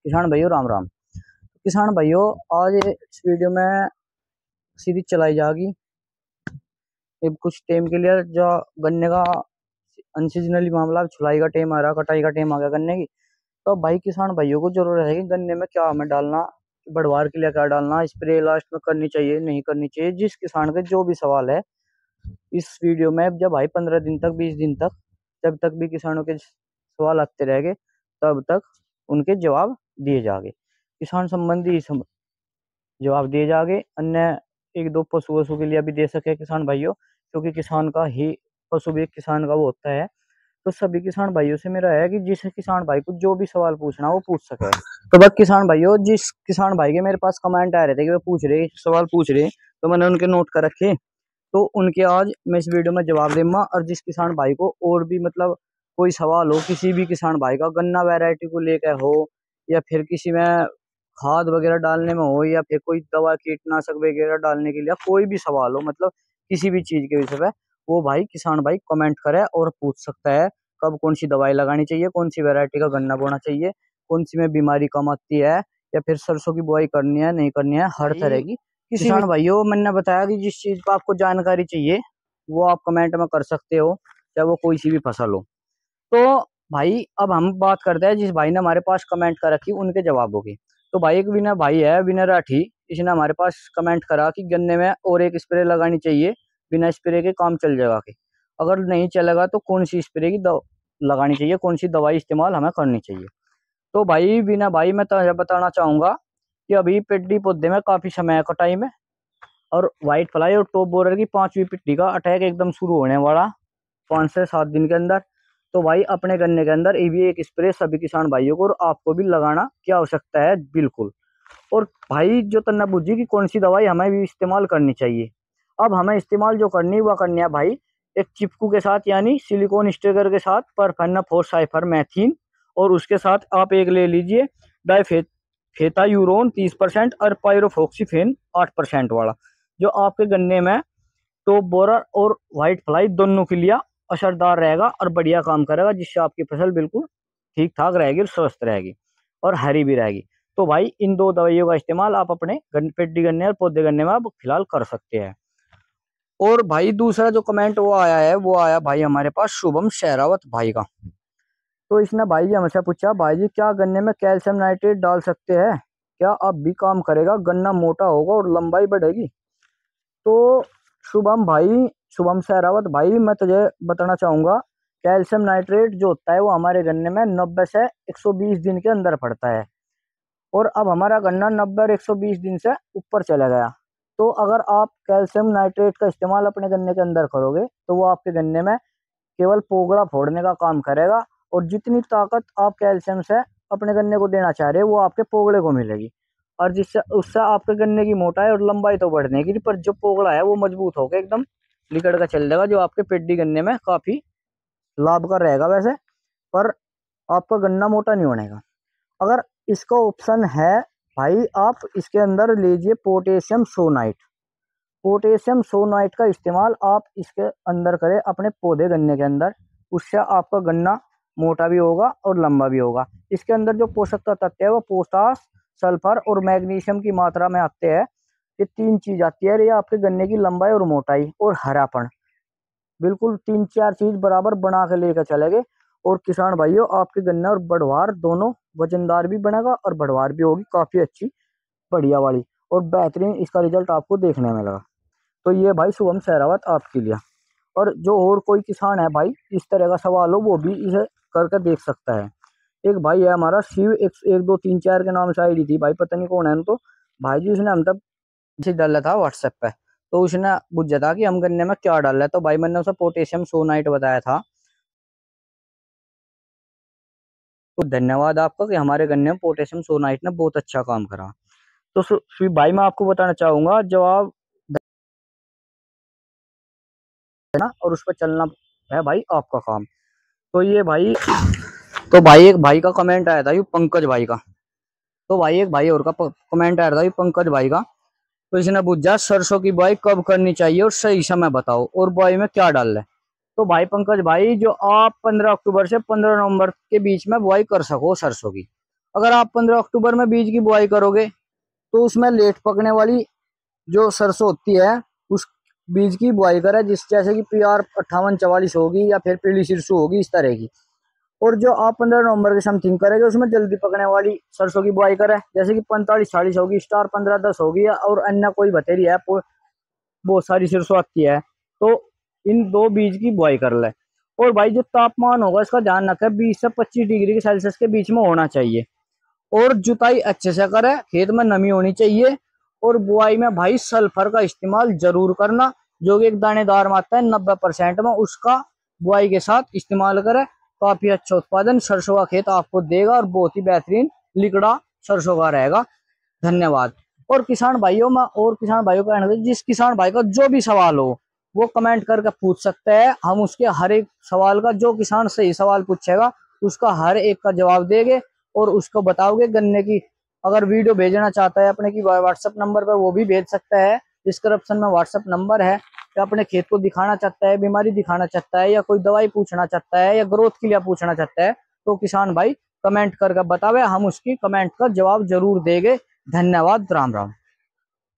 किसान भाइयों राम राम। किसान भाइयों, आज इस वीडियो में सीरीज चलाई जाएगी। ये कुछ टाइम के लिए जो गन्ने का अनसीजनली मामला, छुलाई का टाइम आ रहा, कटाई का टाइम आ गया गन्ने की। तो भाई किसान भाइयों को जरूरत है कि गन्ने में क्या हमें डालना, बढ़वार के लिए क्या डालना, स्प्रे लास्ट में करनी चाहिए नहीं करनी चाहिए। जिस किसान के जो भी सवाल है इस वीडियो में, जब भाई 15 दिन तक 20 दिन तक जब तक भी किसानों के सवाल आते रहेंगे तब तक उनके जवाब दिए जाएंगे। किसान संबंधी जवाब दिए जाएंगे। अन्य एक दो पशु वशु के लिए भी दे सके किसान भाइयों, क्योंकि किसान का ही पशु भी एक किसान का वो होता है। तो सभी किसान भाइयों से मेरा है कि जिस किसान भाई को जो भी सवाल पूछना वो पूछ सके। तो बस किसान भाइयों, जिस किसान भाई के मेरे पास कमेंट आ रहे थे कि वो पूछ रहे सवाल पूछ रहे, तो मैंने उनके नोट कर रखे। तो उनके आज मैं इस वीडियो में जवाब दूंगा। और जिस किसान भाई को और भी मतलब कोई सवाल हो, किसी भी किसान भाई का गन्ना वैरायटी को लेकर हो, या फिर किसी में खाद वगैरह डालने में हो, या फिर कोई दवा कीटनाशक वगैरह डालने के लिए कोई भी सवाल हो, मतलब किसी भी चीज के विषय में, वो भाई किसान भाई कमेंट करे और पूछ सकता है। कब कौन सी दवाई लगानी चाहिए, कौन सी वैरायटी का गन्ना बोना चाहिए, कौन सी में बीमारी कम आती है, या फिर सरसों की बुआई करनी है नहीं करनी है, हर तरह की। किसान भाइयों, मैंने बताया कि जिस चीज पर आपको जानकारी चाहिए वो आप कमेंट में कर सकते हो, चाहे वो कोई सी भी फसल हो। तो भाई अब हम बात करते हैं जिस भाई ने हमारे पास कमेंट कर रखी उनके जवाबों की। तो भाई एक विनर भाई है, विनर राठी। इसने हमारे पास कमेंट करा कि गन्ने में और एक स्प्रे लगानी चाहिए, बिना स्प्रे के काम चल जाएगा कि अगर नहीं चलेगा तो कौन सी स्प्रे की लगानी चाहिए, कौन सी दवाई इस्तेमाल हमें करनी चाहिए। तो भाई बिना भाई मैं तो बताना चाहूंगा कि अभी पेडी पौधे में काफी समय है कटाई में, और व्हाइट फ्लाई और टॉप बोरर की 5वीं पिट्टी का अटैक एकदम शुरू होने वाला 5 से 7 दिन के अंदर। तो भाई अपने गन्ने के अंदर ये भी एक स्प्रे सभी किसान भाइयों को और आपको भी लगाना की आवश्यकता है बिल्कुल। और भाई जो तन्ना बुझी कि कौन सी दवाई हमें भी इस्तेमाल करनी चाहिए, अब हमें इस्तेमाल जो करनी वह करनी है भाई एक चिपकू के साथ, यानी सिलिकॉन स्टेगर के साथ परफेनाफोर मैथिन, और उसके साथ आप एक ले लीजिए डाइफेथा यूरोन 30% और पायरोफॉक्सीफेन 8% वाला, जो आपके गन्ने में टॉप बोरर और व्हाइट फ्लाई दोनों के लिए असरदार रहेगा और बढ़िया काम करेगा, जिससे आपकी फसल बिल्कुल ठीक ठाक रहेगी और स्वस्थ रहेगी और हरी भी रहेगी। तो भाई इन दो दवाइयों का इस्तेमाल आप अपने पेडी गन्ने और पौधे गन्ने में आप फिलहाल कर सकते हैं। और भाई दूसरा जो कमेंट वो आया है, वो आया भाई हमारे पास शुभम शेरावत भाई का। तो इसने भाई जी हमसे पूछा, भाई जी क्या गन्ने में कैल्शियम नाइट्रेट डाल सकते हैं, क्या अब भी काम करेगा, गन्ना मोटा होगा और लंबाई बढ़ेगी। तो शुभम भाई, शुभम शेरावत भाई, मैं तुझे बताना चाहूंगा कैल्शियम नाइट्रेट जो होता है वो हमारे गन्ने में 90 से 120 दिन के अंदर पड़ता है। और अब हमारा गन्ना 90 और 120 दिन से ऊपर चला गया, तो अगर आप कैल्शियम नाइट्रेट का इस्तेमाल अपने गन्ने के अंदर करोगे तो वो आपके गन्ने में केवल पोगड़ा फोड़ने का काम करेगा, और जितनी ताकत आप कैल्शियम से अपने गन्ने को देना चाह रहे हो वो आपके पोगड़े को मिलेगी। और जिससे उससे आपके गन्ने की मोटाई और लंबाई तो बढ़ने की, पर जो पोगड़ा है वो मजबूत होकर एकदम लिकड़ का चल जाएगा, जो आपके पेडी गन्ने में काफी लाभकर रहेगा वैसे, पर आपका गन्ना मोटा नहीं होने का। अगर इसका ऑप्शन है भाई, आप इसके अंदर लीजिए पोटेशियम सोनाइट। पोटेशियम सोनाइट का इस्तेमाल आप इसके अंदर करें अपने पौधे गन्ने के अंदर, उससे आपका गन्ना मोटा भी होगा और लंबा भी होगा। इसके अंदर जो पोषक तत्व है वो पोटास, सल्फर और मैग्नीशियम की मात्रा में आते हैं। ये 3 चीज आती है, ये आपके गन्ने की लंबाई और मोटाई और हरापन बिल्कुल 3-4 चीज बराबर बना के लेकर चलेंगे। और किसान भाइयों, आपके गन्ना और बढ़वार दोनों वजनदार भी बनेगा और बढ़वार भी होगी काफी अच्छी बढ़िया वाली, और बेहतरीन इसका रिजल्ट आपको देखने में लगा। तो ये भाई शुभम शेरावत आपके लिए। और जो और कोई किसान है भाई इस तरह का सवाल हो, वो भी इसे करके देख सकता है। एक भाई है हमारा शिव 1 2 3 4 के नाम से आईडी थी भाई, पता नहीं कौन है। तो भाई जी उसने हम तब डाला था व्हाट्सएप पे, तो उसने पूछा था कि हम गन्ने में क्या डाल रहे हैं। तो भाई मैंने उसे पोटेशियम सोनाइट बताया था। तो धन्यवाद आपका कि हमारे गन्ने में पोटेशियम सोनाइट ने बहुत अच्छा काम करा। तो शिव भाई मैं आपको बताना चाहूंगा, जवाब देना और उस पर चलना है भाई आपका काम। तो ये भाई, तो भाई एक भाई का कमेंट आया था ये पंकज भाई का। तो भाई एक भाई और का कमेंट आया था ये पंकज भाई का। तो इसने पूछा सरसों की बुआई कब करनी चाहिए और सही समय बताओ, और बुआई में क्या डाल रहे। तो भाई पंकज भाई, जो आप 15 अक्टूबर से 15 नवंबर के बीच में बुआई कर सको सरसों की, अगर आप 15 अक्टूबर में बीज की बुआई करोगे तो उसमें लेट पकने वाली जो सरसों होती है उस बीज की बुआई करें, जिस जैसे कि PR 5844 होगी या फिर पीली सिरसू होगी, इस तरह की। और जो आप 15 नवंबर के समथिंग करेंगे उसमें जल्दी पकने वाली सरसों की बुआई करें, जैसे कि 4540 होगी, स्टार 1510 होगी, और अन्य कोई बतेरी है, बहुत सारी सरसों आती है। तो इन दो बीज की बुआई कर ले। और भाई जो तापमान होगा इसका ध्यान रखें, 20 से 25 डिग्री के सेल्सियस के बीच में होना चाहिए। और जुताई अच्छे से करें, खेत में नमी होनी चाहिए। और बुआई में भाई सल्फर का इस्तेमाल जरूर करना, जो कि एक दानेदार मात्रा है 90% में, उसका बुआई के साथ इस्तेमाल करें। काफी अच्छा उत्पादन सरसों का खेत आपको देगा और बहुत ही बेहतरीन लिकड़ा सरसों का रहेगा। धन्यवाद। और किसान भाइयों में और किसान भाइयों का कहना है, जिस किसान भाई का जो भी सवाल हो वो कमेंट करके पूछ सकते हैं। हम उसके हर एक सवाल का, जो किसान सही सवाल पूछेगा उसका हर एक का जवाब देंगे और उसको बताओगे। गन्ने की अगर वीडियो भेजना चाहता है अपने की व्हाट्सएप नंबर पर, वो भी भेज सकता है। डिस्क्रिप्शन में व्हाट्सएप नंबर है। या अपने खेत को दिखाना चाहता है, बीमारी दिखाना चाहता है, या कोई दवाई पूछना चाहता है, या ग्रोथ के लिए पूछना चाहता है, तो किसान भाई कमेंट करके बतावे, हम उसकी कमेंट का जवाब जरूर देंगे। धन्यवाद। राम राम।